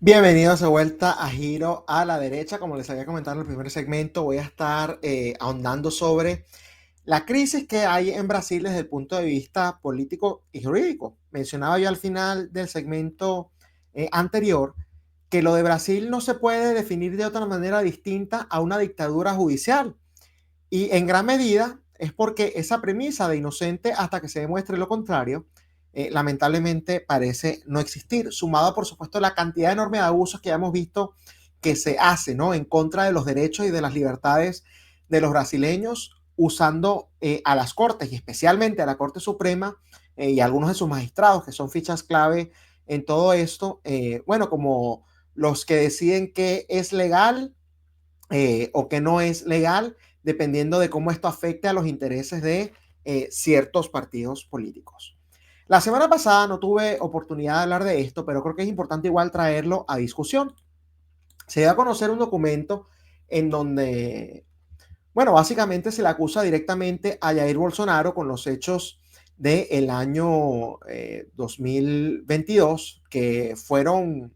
Bienvenidos de vuelta a Giro a la Derecha. Como les había comentado en el primer segmento, voy a estar ahondando sobre la crisis que hay en Brasil desde el punto de vista político y jurídico. Mencionaba yo al final del segmento anterior que lo de Brasil no se puede definir de otra manera distinta a una dictadura judicial. Y en gran medida es porque esa premisa de inocente hasta que se demuestre lo contrario, lamentablemente parece no existir, sumado por supuesto a la cantidad enorme de abusos que ya hemos visto que se hace, ¿no?, en contra de los derechos y de las libertades de los brasileños, usando a las Cortes y especialmente a la Corte Suprema y a algunos de sus magistrados, que son fichas clave en todo esto, bueno, como los que deciden qué es legal o que no es legal, dependiendo de cómo esto afecte a los intereses de ciertos partidos políticos. La semana pasada no tuve oportunidad de hablar de esto, pero creo que es importante igual traerlo a discusión. Se dio a conocer un documento en donde, bueno, básicamente se le acusa directamente a Jair Bolsonaro con los hechos del año 2022, que fueron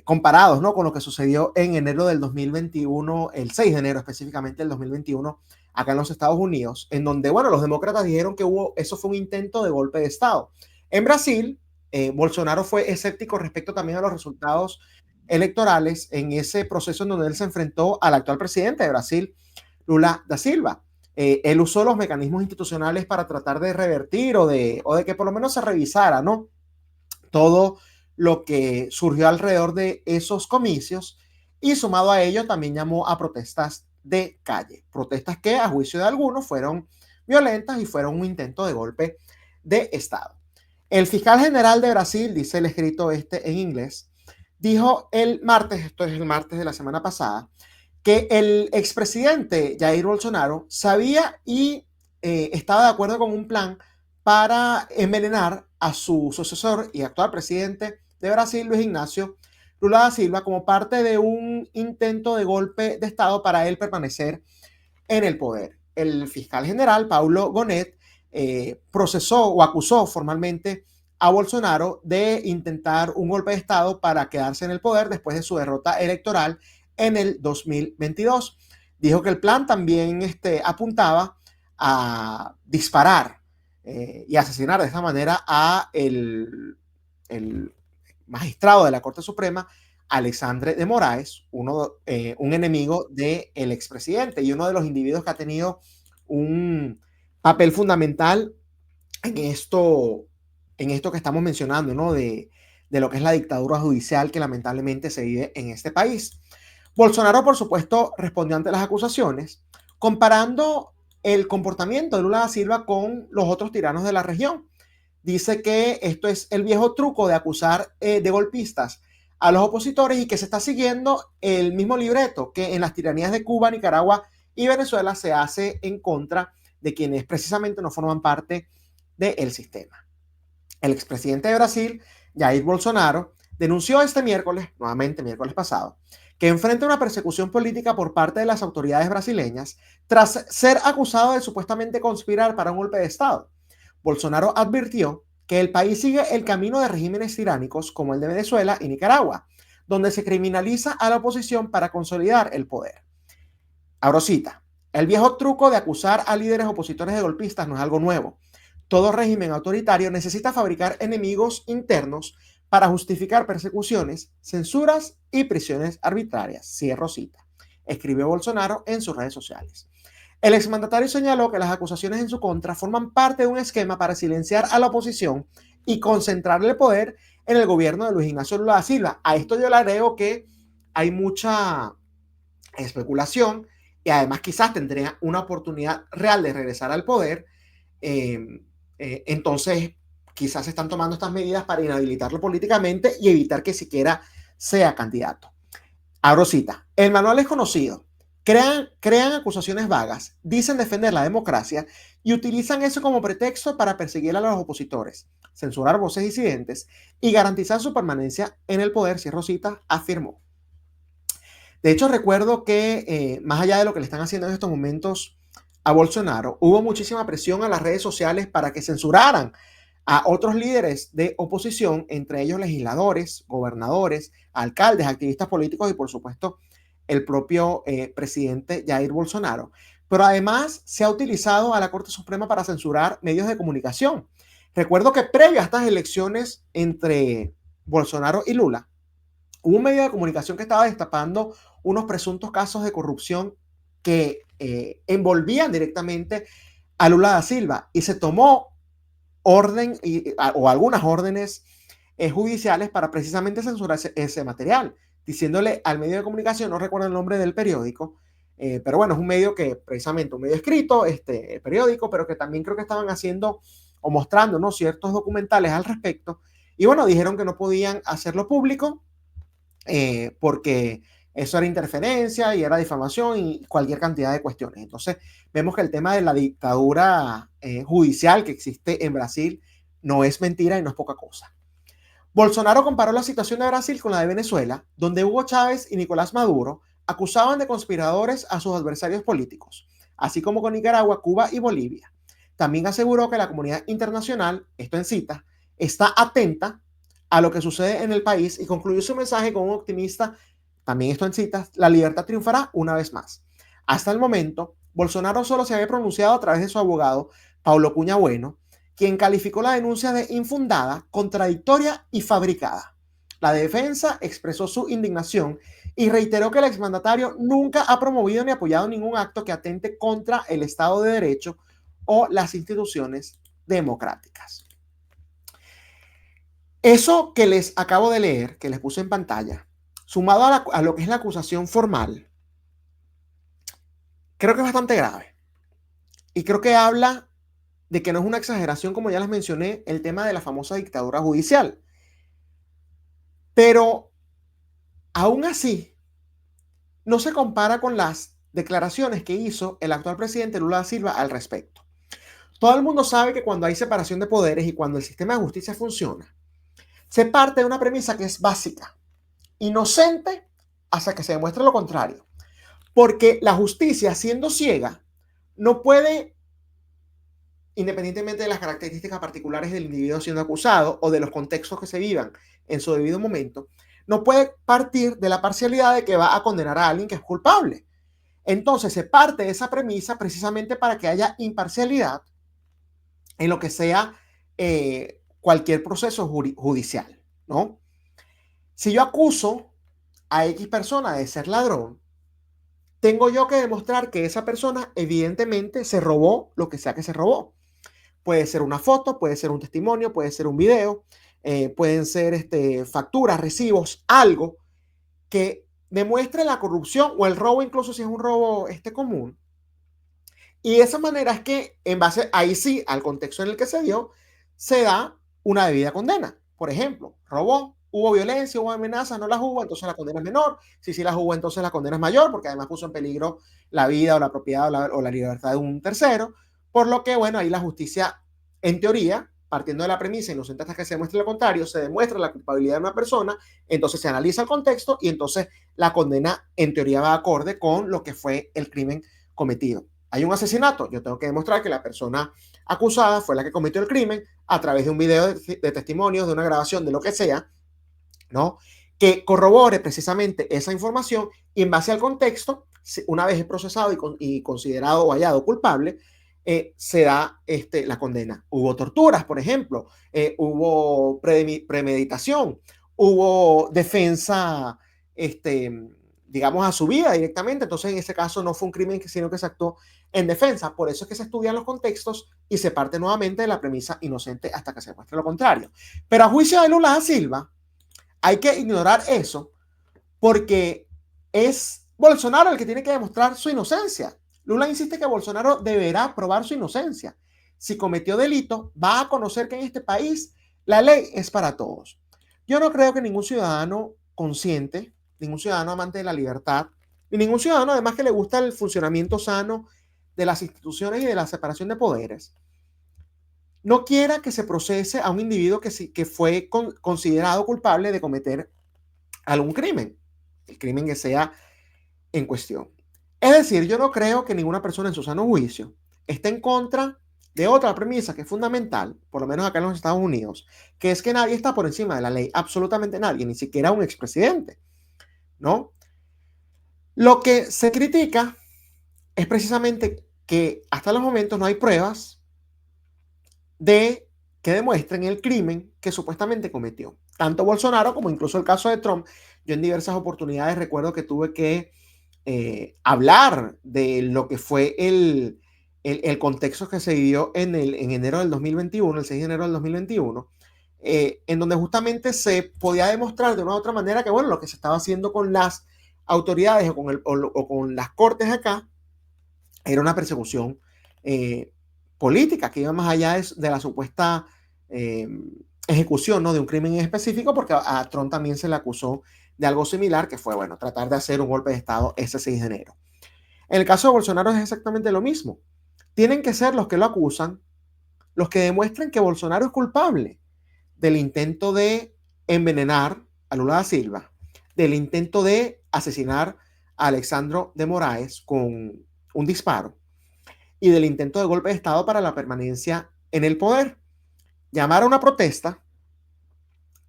comparados, ¿no?, con lo que sucedió en enero del 2021, el 6 de enero específicamente del 2021, acá en los Estados Unidos, en donde, bueno, los demócratas dijeron que eso fue un intento de golpe de Estado. En Brasil, Bolsonaro fue escéptico respecto también a los resultados electorales en ese proceso en donde él se enfrentó al actual presidente de Brasil, Lula da Silva. Él usó los mecanismos institucionales para tratar de revertir o de que por lo menos se revisara, ¿no?, todo lo que surgió alrededor de esos comicios, y sumado a ello también llamó a protestas de calle, protestas que a juicio de algunos fueron violentas y fueron un intento de golpe de Estado. El fiscal general de Brasil, dice el escrito este en inglés, dijo el martes, esto es el martes de la semana pasada, que el expresidente Jair Bolsonaro sabía y estaba de acuerdo con un plan para envenenar a su sucesor y actual presidente de Brasil, Luis Ignacio Lula da Silva, como parte de un intento de golpe de Estado para él permanecer en el poder. El fiscal general, Paulo Gonet, procesó o acusó formalmente a Bolsonaro de intentar un golpe de Estado para quedarse en el poder después de su derrota electoral en el 2022. Dijo que el plan también apuntaba a disparar y asesinar de esta manera a el magistrado de la Corte Suprema, Alexandre de Moraes, un enemigo del expresidente y uno de los individuos que ha tenido un papel fundamental en esto que estamos mencionando, ¿no?, de lo que es la dictadura judicial que lamentablemente se vive en este país. Bolsonaro, por supuesto, respondió ante las acusaciones, comparando el comportamiento de Lula da Silva con los otros tiranos de la región. Dice que esto es el viejo truco de acusar de golpistas a los opositores y que se está siguiendo el mismo libreto que en las tiranías de Cuba, Nicaragua y Venezuela se hace en contra de quienes precisamente no forman parte del sistema. El expresidente de Brasil, Jair Bolsonaro, denunció este miércoles, nuevamente miércoles pasado, que enfrenta una persecución política por parte de las autoridades brasileñas tras ser acusado de supuestamente conspirar para un golpe de Estado. Bolsonaro advirtió que el país sigue el camino de regímenes tiránicos como el de Venezuela y Nicaragua, donde se criminaliza a la oposición para consolidar el poder. Abro cita: el viejo truco de acusar a líderes opositores de golpistas no es algo nuevo. Todo régimen autoritario necesita fabricar enemigos internos para justificar persecuciones, censuras y prisiones arbitrarias. Cierro cita. Escribió Bolsonaro en sus redes sociales. El exmandatario señaló que las acusaciones en su contra forman parte de un esquema para silenciar a la oposición y concentrar el poder en el gobierno de Luis Ignacio Lula da Silva. A esto yo le agrego que hay mucha especulación y además quizás tendría una oportunidad real de regresar al poder. Entonces, quizás se están tomando estas medidas para inhabilitarlo políticamente y evitar que siquiera sea candidato. Abro cita: el manual es conocido. Crean acusaciones vagas, dicen defender la democracia y utilizan eso como pretexto para perseguir a los opositores, censurar voces disidentes y garantizar su permanencia en el poder, cierro cita, afirmó. De hecho, recuerdo que más allá de lo que le están haciendo en estos momentos a Bolsonaro, hubo muchísima presión a las redes sociales para que censuraran a otros líderes de oposición, entre ellos legisladores, gobernadores, alcaldes, activistas políticos y por supuesto el propio presidente Jair Bolsonaro. Pero además se ha utilizado a la Corte Suprema para censurar medios de comunicación. Recuerdo que previo a estas elecciones entre Bolsonaro y Lula, hubo un medio de comunicación que estaba destapando unos presuntos casos de corrupción que envolvían directamente a Lula da Silva y se tomó orden o algunas órdenes judiciales para precisamente censurar ese material, diciéndole al medio de comunicación, no recuerdo el nombre del periódico, pero bueno, es un medio que precisamente, un medio escrito, periódico, pero que también creo que estaban haciendo o mostrando, ¿no?, ciertos documentales al respecto, y bueno, dijeron que no podían hacerlo público porque eso era interferencia y era difamación y cualquier cantidad de cuestiones. Entonces, vemos que el tema de la dictadura judicial que existe en Brasil no es mentira y no es poca cosa. Bolsonaro comparó la situación de Brasil con la de Venezuela, donde Hugo Chávez y Nicolás Maduro acusaban de conspiradores a sus adversarios políticos, así como con Nicaragua, Cuba y Bolivia. También aseguró que la comunidad internacional, esto en cita, está atenta a lo que sucede en el país y concluyó su mensaje con un optimista, también esto en citas, la libertad triunfará una vez más. Hasta el momento, Bolsonaro solo se había pronunciado a través de su abogado, Paulo Cuña Bueno, quien calificó la denuncia de infundada, contradictoria y fabricada. La defensa expresó su indignación y reiteró que el exmandatario nunca ha promovido ni apoyado ningún acto que atente contra el Estado de Derecho o las instituciones democráticas. Eso que les acabo de leer, que les puse en pantalla, sumado a lo que es la acusación formal, creo que es bastante grave. Y creo que habla de que no es una exageración, como ya les mencioné, el tema de la famosa dictadura judicial. Pero aún así, no se compara con las declaraciones que hizo el actual presidente Lula da Silva al respecto. Todo el mundo sabe que cuando hay separación de poderes y cuando el sistema de justicia funciona, se parte de una premisa que es básica: inocente hasta que se demuestre lo contrario. Porque la justicia, siendo ciega, no puede, independientemente de las características particulares del individuo siendo acusado o de los contextos que se vivan en su debido momento, no puede partir de la parcialidad de que va a condenar a alguien que es culpable. Entonces se parte de esa premisa precisamente para que haya imparcialidad en lo que sea cualquier proceso judicial, ¿no? Si yo acuso a X persona de ser ladrón, tengo yo que demostrar que esa persona evidentemente se robó lo que sea que se robó. Puede ser una foto, puede ser un testimonio, puede ser un video, pueden ser facturas, recibos, algo que demuestre la corrupción o el robo, incluso si es un robo común. Y de esa manera es que, en base, ahí sí, al contexto en el que se dio, se da una debida condena. Por ejemplo, robó, hubo violencia, hubo amenazas, no las hubo, entonces la condena es menor. Si sí las hubo, entonces la condena es mayor, porque además puso en peligro la vida o la propiedad o la libertad de un tercero. Por lo que, bueno, ahí la justicia, en teoría, partiendo de la premisa inocente hasta que se demuestre lo contrario, se demuestra la culpabilidad de una persona, entonces se analiza el contexto y entonces la condena, en teoría, va acorde con lo que fue el crimen cometido. Hay un asesinato, yo tengo que demostrar que la persona acusada fue la que cometió el crimen a través de un video de testimonios, de una grabación, de lo que sea, ¿no?, que corrobore precisamente esa información y en base al contexto, una vez procesado y considerado o hallado culpable, se da la condena. Hubo torturas, por ejemplo, hubo premeditación, hubo defensa, digamos, a su vida directamente. Entonces, en ese caso no fue un crimen, sino que se actuó en defensa. Por eso es que se estudian los contextos y se parte nuevamente de la premisa inocente hasta que se demuestre lo contrario. Pero a juicio de Lula da Silva, hay que ignorar eso porque es Bolsonaro el que tiene que demostrar su inocencia. Lula insiste que Bolsonaro deberá probar su inocencia. Si cometió delito, va a conocer que en este país la ley es para todos. Yo no creo que ningún ciudadano consciente, ningún ciudadano amante de la libertad, ni ningún ciudadano además que le gusta el funcionamiento sano de las instituciones y de la separación de poderes, no quiera que se procese a un individuo que fue considerado culpable de cometer algún crimen, el crimen que sea en cuestión. Es decir, yo no creo que ninguna persona en su sano juicio esté en contra de otra premisa que es fundamental, por lo menos acá en los Estados Unidos, que es que nadie está por encima de la ley, absolutamente nadie, ni siquiera un expresidente, ¿no? Lo que se critica es precisamente que hasta los momentos no hay pruebas de que demuestren el crimen que supuestamente cometió. Tanto Bolsonaro como incluso el caso de Trump. Yo en diversas oportunidades recuerdo que tuve que hablar de lo que fue el contexto que se vivió en enero del 2021, el 6 de enero del 2021, en donde justamente se podía demostrar de una u otra manera que, bueno, lo que se estaba haciendo con las autoridades o con las cortes acá era una persecución política que iba más allá de la supuesta ejecución, ¿no?, de un crimen en específico, porque a Trump también se le acusó de algo similar, que fue, bueno, tratar de hacer un golpe de Estado ese 6 de enero. En el caso de Bolsonaro es exactamente lo mismo. Tienen que ser los que lo acusan, los que demuestren que Bolsonaro es culpable del intento de envenenar a Lula da Silva, del intento de asesinar a Alexandre de Moraes con un disparo y del intento de golpe de Estado para la permanencia en el poder. Llamar a una protesta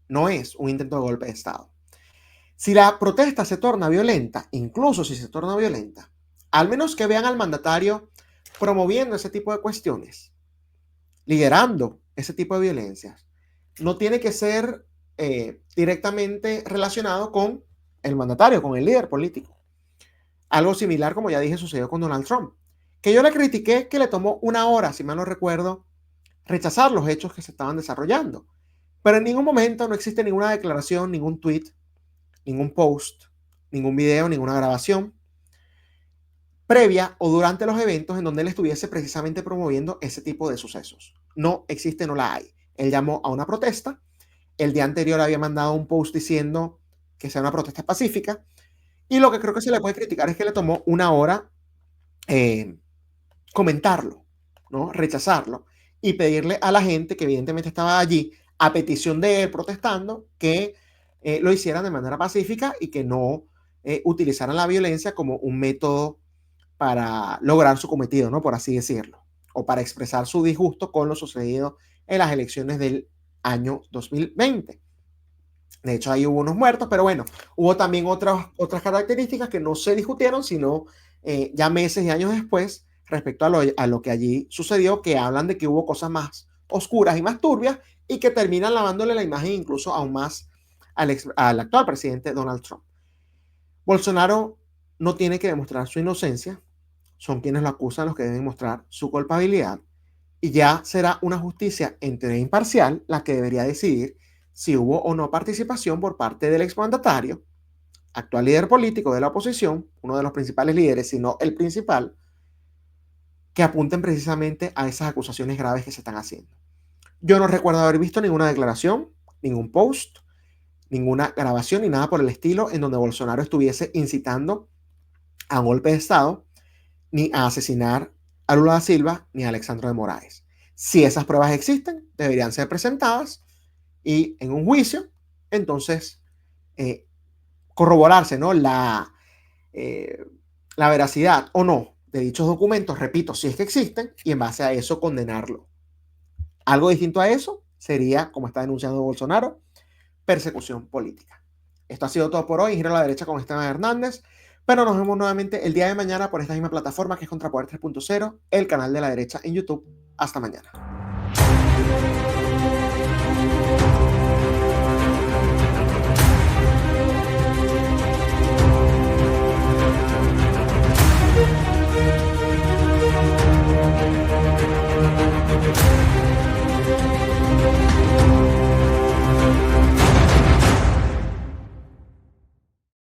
no es un intento de golpe de Estado. Si la protesta se torna violenta, incluso si se torna violenta, al menos que vean al mandatario promoviendo ese tipo de cuestiones, liderando ese tipo de violencias, no tiene que ser directamente relacionado con el mandatario, con el líder político. Algo similar, como ya dije, sucedió con Donald Trump, que yo le critiqué que le tomó una hora, si mal no recuerdo, rechazar los hechos que se estaban desarrollando. Pero en ningún momento no existe ninguna declaración, ningún tweet, ningún post, ningún video, ninguna grabación previa o durante los eventos en donde él estuviese precisamente promoviendo ese tipo de sucesos. No existe, no la hay. Él llamó a una protesta. El día anterior había mandado un post diciendo que sea una protesta pacífica. Y lo que creo que se le puede criticar es que le tomó una hora comentarlo, ¿no?, rechazarlo y pedirle a la gente que evidentemente estaba allí a petición de él protestando que lo hicieran de manera pacífica y que no utilizaran la violencia como un método para lograr su cometido, ¿no?, por así decirlo, o para expresar su disgusto con lo sucedido en las elecciones del año 2020. De hecho, ahí hubo unos muertos, pero bueno, hubo también otras características que no se discutieron, sino ya meses y años después, respecto a lo que allí sucedió, que hablan de que hubo cosas más oscuras y más turbias y que terminan lavándole la imagen incluso aún más al actual presidente Donald Trump. Bolsonaro no tiene que demostrar su inocencia, son quienes lo acusan los que deben mostrar su culpabilidad, y ya será una justicia en teoría imparcial la que debería decidir si hubo o no participación por parte del exmandatario, actual líder político de la oposición, uno de los principales líderes, si no el principal, que apunten precisamente a esas acusaciones graves que se están haciendo. Yo no recuerdo haber visto ninguna declaración, ningún post, ninguna grabación ni nada por el estilo en donde Bolsonaro estuviese incitando a un golpe de Estado, ni a asesinar a Lula da Silva, ni a Alexandre de Moraes. Si esas pruebas existen, deberían ser presentadas y en un juicio, entonces, corroborarse, ¿no?, la veracidad o no de dichos documentos, repito, si es que existen, y en base a eso condenarlo. Algo distinto a eso sería, como está denunciando Bolsonaro, persecución política. Esto ha sido todo por hoy. Giro a la derecha con Esteban Hernández, pero nos vemos nuevamente el día de mañana por esta misma plataforma que es Contrapoder 3.0, el canal de la derecha en YouTube. Hasta mañana.